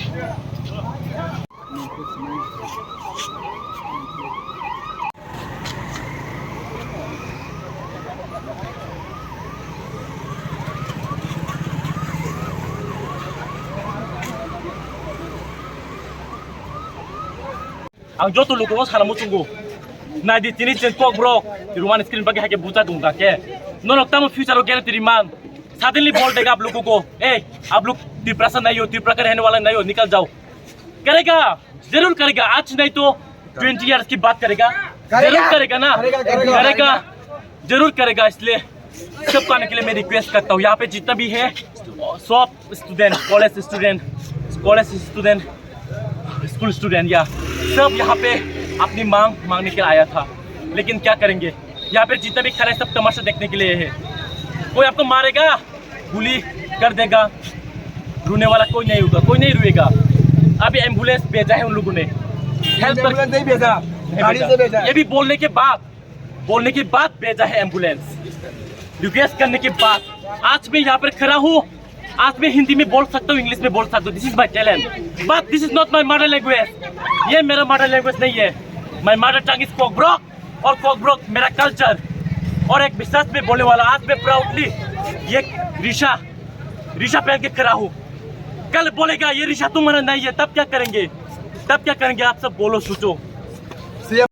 Ang joto luto ko sana mo tunggu. Na di tini chen kok bro. Di rumah screen pakai hake buta दूंगा के. No no तम future हो गया तेरी मान. Suddenly बोल देगा आप लोगों को. आप लोग डिप्रेशन नहीं हो, डिप्रेशन रहने वाला नहीं हो, निकल जाओ. करेगा, जरूर करेगा. आज नहीं तो 20 इयर्स की बात करेगा. जरूर करेगा ना. करेगा, जरूर करेगा. इसलिए सबको आने के लिए मैं रिक्वेस्ट करता हूँ. यहाँ पे जितना भी है, सब student, college student, school student या सब यहाँ पे अपनी मांग मांगने के लिए आया था. लेकिन क्या करेंगे, यहाँ पे जितना भी खड़े सब तमाशा देखने के लिए है. कोई आपको मारेगा, गोली कर देगा, रोने वाला कोई नहीं होगा, कोई नहीं रोएगा. अभी एम्बुलेंस भेजा है उन लोगों ने, हेल्प कर नहीं भेजा, गाड़ी से भेजा. ये भी बोलने के बाद भेजा है एम्बुलेंस, रिक्वेस्ट करने के बाद. आज मैं यहाँ पर खड़ा हूँ, आज मैं हिंदी में बोल सकता हूँ, इंग्लिश में बोल सकता हूँ. This is my talent, but this is not my mother language. ये मेरा मदर लैंग्वेज नहीं है. माई मदर टंग इज कोकब्रोक, और कोकब्रोक मेरा कल्चर और एक विश्वास में बोलने वाला. आज मैं प्राउडली ये रिशा पहन के खड़ा हूँ. कल बोलेगा ये रिशा तुम्हारा नहीं है, तब क्या करेंगे? आप सब बोलो, सोचो.